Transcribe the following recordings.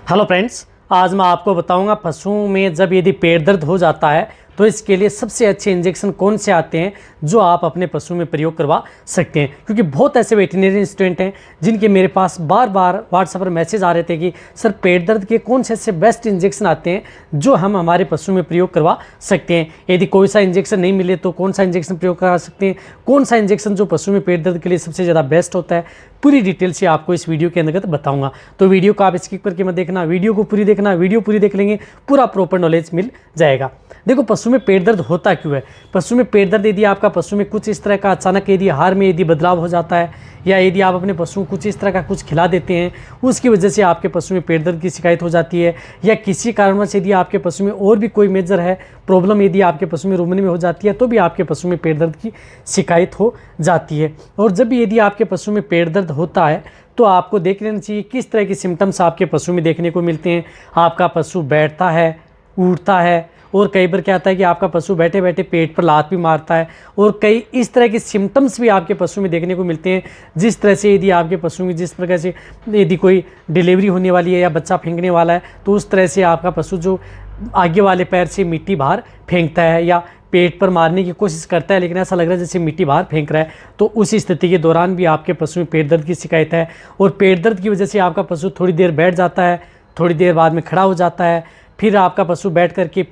Hello friends, आज मैं आपको बताऊंगा पशुओं में जब यदि पेट दर्द हो जाता है तो इसके लिए सबसे अच्छे इंजेक्शन कौन से आते हैं जो आप अपने पशु में प्रयोग करवा सकते हैं। क्योंकि बहुत ऐसे वेटरनरी स्टूडेंट हैं जिनके मेरे पास बार बार व्हाट्सएप पर मैसेज आ रहे थे कि सर पेट दर्द के कौन से ऐसे बेस्ट इंजेक्शन आते हैं जो हम हमारे पशु में प्रयोग करवा सकते हैं। यदि कोई सा इंजेक्शन नहीं मिले तो कौन सा इंजेक्शन प्रयोग करा सकते हैं, कौन सा इंजेक्शन जो पशु में पेट दर्द के लिए सबसे ज़्यादा बेस्ट होता है, पूरी डिटेल से आपको इस वीडियो के अंतर्गत बताऊंगा। तो वीडियो को आप स्किप करके मत देखना, वीडियो को पूरी देखना। वीडियो पूरी देख लेंगे पूरा प्रॉपर नॉलेज मिल जाएगा। देखो, पशु में पेट दर्द होता क्यों है। पशु में पेट दर्द यदि आपका पशु में कुछ इस तरह का अचानक यदि आहार में यदि बदलाव हो जाता है या यदि आप अपने पशु को कुछ इस तरह का कुछ खिला देते हैं उसकी वजह से आपके पशु में पेट दर्द की शिकायत हो जाती है, या किसी कारणवश यदि आपके पशु में और भी कोई मेजर है प्रॉब्लम यदि आपके पशु में रुमने में हो जाती है तो भी आपके पशु में पेट दर्द की शिकायत हो जाती है। और जब भी यदि आपके पशु में पेट दर्द होता है तो आपको देख लेना चाहिए किस तरह के सिम्टम्स आपके पशु में देखने को मिलते हैं। आपका पशु बैठता है, उठता है, और कई बार क्या होता है कि आपका पशु बैठे बैठे पेट पर लात भी मारता है, और कई इस तरह के सिम्टम्स भी आपके पशु में देखने को मिलते हैं। जिस तरह से यदि आपके पशु में जिस प्रकार से यदि कोई डिलीवरी होने वाली है या बच्चा फेंकने वाला है तो उस तरह से आपका पशु जो आगे वाले पैर से मिट्टी बाहर फेंकता है या पेट पर मारने की कोशिश करता है लेकिन ऐसा लग रहा है जैसे मिट्टी बाहर फेंक रहा है, तो उस स्थिति के दौरान भी आपके पशु में पेट दर्द की शिकायत है। और पेट दर्द की वजह से आपका पशु थोड़ी देर बैठ जाता है, थोड़ी देर बाद में खड़ा हो जाता है, फिर आपका पशु बैठ करके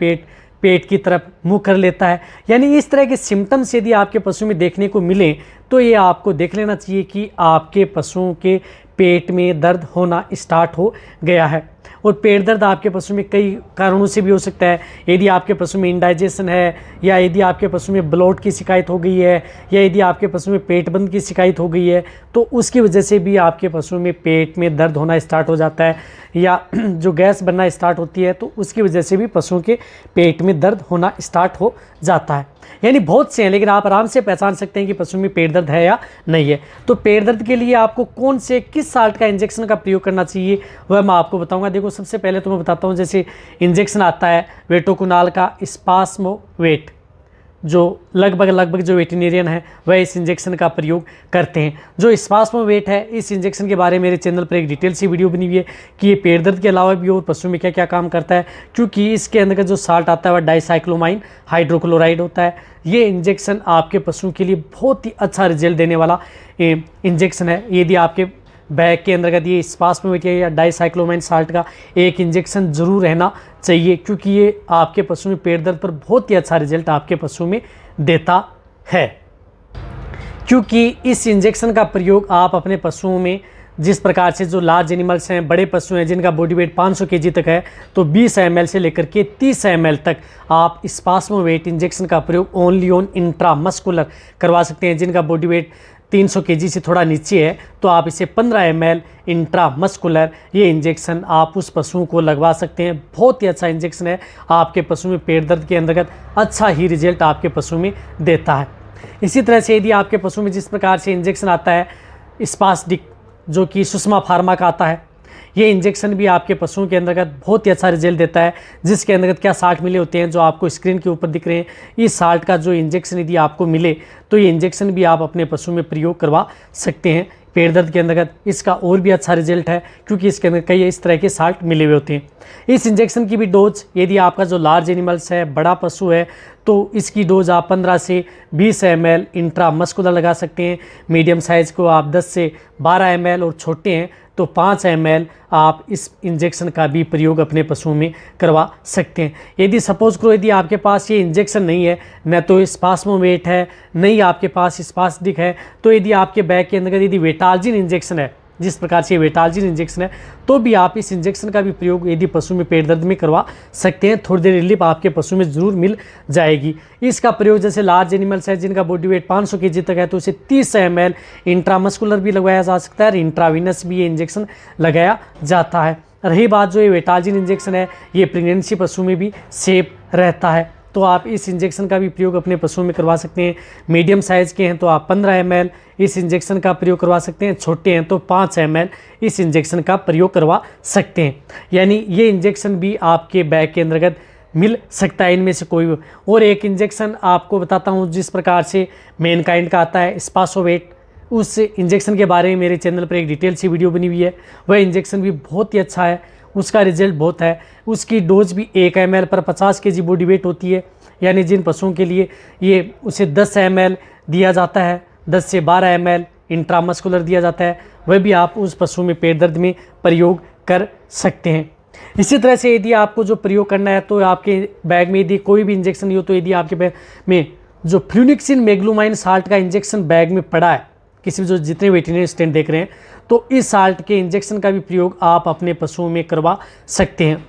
पेट की तरफ मुंह कर लेता है। यानी इस तरह के सिम्टम्स यदि आपके पशु में देखने को मिले तो ये आपको देख लेना चाहिए कि आपके पशुओं के पेट में दर्द होना स्टार्ट हो गया है। और पेट दर्द आपके पशु में कई कारणों से भी हो सकता है। यदि आपके पशु में इंडाइजेशन है, या यदि आपके पशु में ब्लॉट की शिकायत हो गई है, या यदि आपके पशु में पेट बंद की शिकायत हो गई है तो उसकी वजह से भी आपके पशु में पेट में दर्द होना स्टार्ट हो जाता है, या जो गैस बनना स्टार्ट होती है तो उसकी वजह से भी पशुओं के पेट में दर्द होना स्टार्ट हो जाता है। यानी बहुत से हैं, लेकिन आप आराम से पहचान सकते हैं कि पशु में पेट दर्द है या नहीं है। तो पेट दर्द के लिए आपको कौन से किस साल्ट का इंजेक्शन का प्रयोग करना चाहिए वह मैं आपको बताऊंगा। देखो, सबसे पहले तो मैं बताता हूं, जैसे इंजेक्शन आता है वेटोकुनाल का स्पास्मोवेट, जो लगभग जो वेटरनरियन है वह इस इंजेक्शन का प्रयोग करते हैं। जो स्पास्मोवेट है इस इंजेक्शन के बारे में मेरे चैनल पर एक डिटेल सी वीडियो बनी हुई है कि ये पेट दर्द के अलावा भी और पशु में क्या क्या काम करता है, क्योंकि इसके अंदर का जो साल्ट आता है वह डाइसाइक्लोमाइन हाइड्रोक्लोराइड होता है। ये इंजेक्शन आपके पशु के लिए बहुत ही अच्छा रिजल्ट देने वाला इंजेक्शन है। यदि आपके बैग के अंतर्गत ये स्पास्मोवेट या डाइसाइक्लोमाइन साल्ट का एक इंजेक्शन जरूर रहना चाहिए, क्योंकि ये आपके पशु में पेट दर्द पर बहुत ही अच्छा रिजल्ट आपके पशु में देता है। क्योंकि इस इंजेक्शन का प्रयोग आप अपने पशुओं में जिस प्रकार से जो लार्ज एनिमल्स हैं, बड़े पशु हैं जिनका बॉडी वेट 500 केजी तक है, तो 20 ml से लेकर के 30 ml तक आप स्पास्मोवेट इंजेक्शन का प्रयोग ओनली ऑन इंट्रामस्कुलर करवा सकते हैं। जिनका बॉडी वेट 300 केजी से थोड़ा नीचे है तो आप इसे 15 ml इंट्रामस्कुलर ये इंजेक्शन आप उस पशु को लगवा सकते हैं। बहुत ही अच्छा इंजेक्शन है, आपके पशु में पेट दर्द के अंतर्गत अच्छा ही रिजल्ट आपके पशु में देता है। इसी तरह से यदि आपके पशु में जिस प्रकार से इंजेक्शन आता है स्पासडिक, जो कि सुषमा फार्मा का आता है, ये इंजेक्शन भी आपके पशुओं के अंतर्गत बहुत ही अच्छा रिजल्ट देता है। जिसके अंतर्गत क्या साल्ट मिले होते हैं जो आपको स्क्रीन के ऊपर दिख रहे हैं, इस साल्ट का जो इंजेक्शन यदि आपको मिले तो ये इंजेक्शन भी आप अपने पशु में प्रयोग करवा सकते हैं। पेट दर्द के अंतर्गत इसका और भी अच्छा रिजल्ट है क्योंकि इसके अंदर कई इस तरह के साल्ट मिले हुए होते हैं। इस इंजेक्शन की भी डोज यदि आपका जो लार्ज एनिमल्स है, बड़ा पशु है, तो इसकी डोज आप 15 से 20 ml इंट्रामस्कुलर लगा सकते हैं। मीडियम साइज़ को आप 10 से 12 ml, और छोटे हैं तो 5 ml आप इस इंजेक्शन का भी प्रयोग अपने पशुओं में करवा सकते हैं। यदि सपोज करो यदि आपके पास ये इंजेक्शन नहीं है, न तो स्पास्मोवेट है, नहीं आपके पास स्पासडिक है, तो यदि आपके बैग के अंदर यदि वेटाल्जिन इंजेक्शन है, जिस प्रकार से वेटाल्जिन इंजेक्शन है, तो भी आप इस इंजेक्शन का भी प्रयोग यदि पशु में पेट दर्द में करवा सकते हैं। थोड़ी देर रिलीफ आपके पशु में ज़रूर मिल जाएगी। इसका प्रयोग जैसे लार्ज एनिमल्स है जिनका बॉडी वेट 500 केजी तक है तो उसे 30 ml इंट्रामस्कुलर भी लगवाया जा सकता है और इंट्रावीनस भी ये इंजेक्शन लगाया जाता है। रही बात जो ये वेटाल्जिन इंजेक्शन है, ये प्रेगनेंसी पशु में भी सेफ रहता है, तो आप इस इंजेक्शन का भी प्रयोग अपने पशुओं में करवा सकते हैं। मीडियम साइज़ के हैं तो आप 15 ml इस इंजेक्शन का प्रयोग करवा सकते हैं, छोटे हैं तो 5 ml इस इंजेक्शन का प्रयोग करवा सकते हैं। यानी ये इंजेक्शन भी आपके बैग के अंतर्गत मिल सकता है इनमें से कोई भी। और एक इंजेक्शन आपको बताता हूँ जिस प्रकार से मैनकाइंड का आता है स्पासोवेट, उस इंजेक्शन के बारे में मेरे चैनल पर एक डिटेल सी वीडियो बनी हुई है। वह इंजेक्शन भी बहुत ही अच्छा है उसका रिजल्ट बहुत है। उसकी डोज भी 1 ml पर 50 kg बॉडी वेट होती है, यानी जिन पशुओं के लिए ये उसे 10 ml दिया जाता है, 10 से 12 ml इंट्रामस्कुलर दिया जाता है, वह भी आप उस पशु में पेट दर्द में प्रयोग कर सकते हैं। इसी तरह से यदि आपको जो प्रयोग करना है तो आपके बैग में यदि कोई भी इंजेक्शन नहीं हो तो यदि आपके बैग में जो फ्लूनिक्सिन मेग्लूमाइन साल्ट का इंजेक्शन बैग में पड़ा है, किसी भी जो जितने वेटरनरी स्टैंड देख रहे हैं, तो इस साल्ट के इंजेक्शन का भी प्रयोग आप अपने पशुओं में करवा सकते हैं।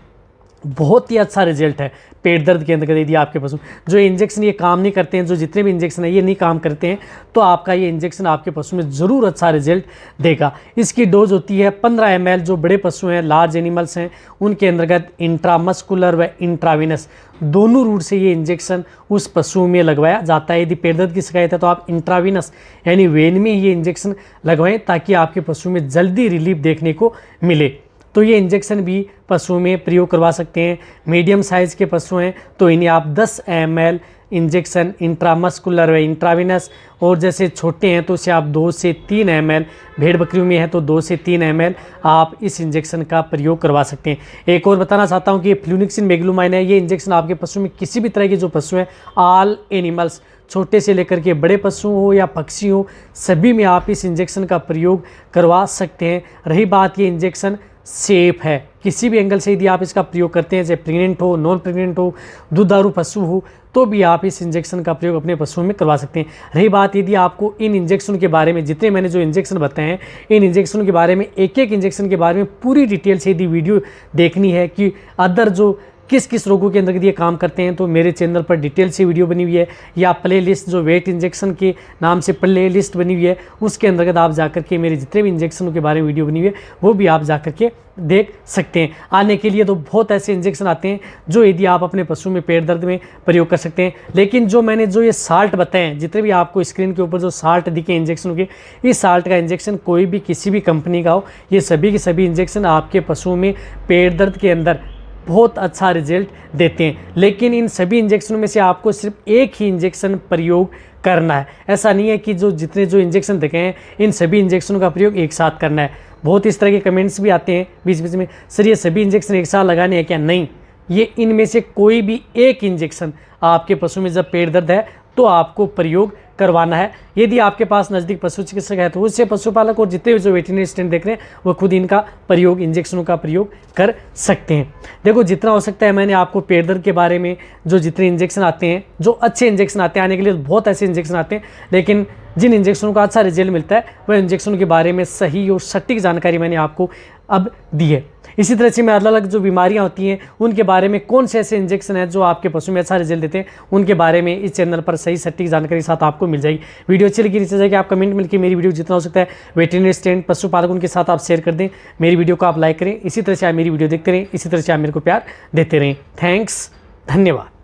बहुत ही अच्छा रिजल्ट है पेट दर्द के अंदर। यदि आपके पशु जो इंजेक्शन ये काम नहीं करते हैं, जो जितने भी इंजेक्शन है ये नहीं काम करते हैं, तो आपका ये इंजेक्शन आपके पशु में ज़रूर अच्छा रिजल्ट देगा। इसकी डोज होती है 15 ml। जो बड़े पशु हैं, लार्ज एनिमल्स हैं, उनके अंतर्गत इंट्रामस्कुलर व इंट्राविनस दोनों रूट से ये इंजेक्शन उस पशु में लगवाया जाता है। यदि पेट दर्द की शिकायत है तो आप इंट्राविनस यानी वेन में ये इंजेक्शन लगवाएं, ताकि आपके पशु में जल्दी रिलीफ देखने को मिले। तो ये इंजेक्शन भी पशुओं में प्रयोग करवा सकते हैं। मीडियम साइज़ के पशु हैं तो इन्हें आप 10 ml इंजेक्शन इंट्रामस्कुलर व इंट्राविनस, और जैसे छोटे हैं तो इसे आप 2 से 3 ml, भेड़ बकरियों में है तो 2 से 3 ml आप इस इंजेक्शन का प्रयोग करवा सकते हैं। एक और बताना चाहता हूँ कि ये फ्लूनिक्सिन मेग्लूमाइन है, ये इंजेक्शन आपके पशु में किसी भी तरह के जो पशु हैं, ऑल एनिमल्स, छोटे से लेकर के बड़े पशु हो या पक्षी हो, सभी में आप इस इंजेक्शन का प्रयोग करवा सकते हैं। रही बात ये इंजेक्शन सेफ है, किसी भी एंगल से यदि आप इसका प्रयोग करते हैं, चाहे प्रेग्नेंट हो, नॉन प्रेग्नेंट हो, दुधारू पशु हो, तो भी आप इस इंजेक्शन का प्रयोग अपने पशुओं में करवा सकते हैं। रही बात यदि आपको इन इंजेक्शन के बारे में, जितने मैंने जो इंजेक्शन बताए हैं, इन इंजेक्शन के बारे में, एक एक इंजेक्शन के बारे में पूरी डिटेल से यदि वीडियो देखनी है कि अदर जो किस किस रोगों के अंदर ये काम करते हैं, तो मेरे चैनल पर डिटेल से वीडियो बनी हुई है, या प्ले लिस्ट जो वेट इंजेक्शन के नाम से प्ले लिस्ट बनी हुई है, उसके अंतर्गत आप जाकर के मेरे जितने भी इंजेक्शनों के बारे में वीडियो बनी हुई है वो भी आप जाकर के देख सकते हैं। आने के लिए तो बहुत ऐसे इंजेक्शन आते हैं जो यदि आप अपने पशु में पेट दर्द में प्रयोग कर सकते हैं, लेकिन जो मैंने जो ये साल्ट बताए हैं, जितने भी आपको स्क्रीन के ऊपर जो साल्ट दिखे इंजेक्शनों के, इस साल्ट का इंजेक्शन कोई भी किसी भी कंपनी का हो, ये सभी के सभी इंजेक्शन आपके पशुओं में पेट दर्द के अंदर बहुत अच्छा रिजल्ट देते हैं। लेकिन इन सभी इंजेक्शनों में से आपको सिर्फ एक ही इंजेक्शन प्रयोग करना है। ऐसा नहीं है कि जो जितने जो इंजेक्शन देखे हैं इन सभी इंजेक्शनों का प्रयोग एक साथ करना है। बहुत इस तरह के कमेंट्स भी आते हैं बीच बीच में, सर ये सभी इंजेक्शन एक साथ लगाने हैं क्या? नहीं, ये इनमें से कोई भी एक इंजेक्शन आपके पशु में जब पेट दर्द है तो आपको प्रयोग करवाना है। यदि आपके पास नज़दीक पशु चिकित्सक है तो उससे पशुपालक और जितने भी जो वेटरनरी असिस्टेंट देख रहे हैं वो खुद इनका प्रयोग, इंजेक्शनों का प्रयोग कर सकते हैं। देखो जितना हो सकता है मैंने आपको पेट दर्द के बारे में जो जितने इंजेक्शन आते हैं, जो अच्छे इंजेक्शन आते हैं, आने के लिए बहुत ऐसे इंजेक्शन आते हैं, लेकिन जिन इंजेक्शनों का अच्छा रिजल्ट मिलता है वह इंजेक्शनों के बारे में सही और सटीक जानकारी मैंने आपको अब दी है। इसी तरह से मैं अलग अलग जो बीमारियां होती हैं उनके बारे में, कौन से ऐसे इंजेक्शन हैं जो आपके पशु में अच्छा रिजल्ट देते हैं, उनके बारे में इस चैनल पर सही सटीक जानकारी के साथ आपको मिल जाएगी। वीडियो अच्छी लगी नीचे जाके आप कमेंट मिलकर मेरी वीडियो जितना हो सकता है वेटरनरी असिस्टेंट पशुपालक उनके साथ आप शेयर कर दें। मेरी वीडियो को आप लाइक करें। इसी तरह से आप मेरी वीडियो देखते रहें, इसी तरह से आप मेरे को प्यार देते रहें। थैंक्स, धन्यवाद।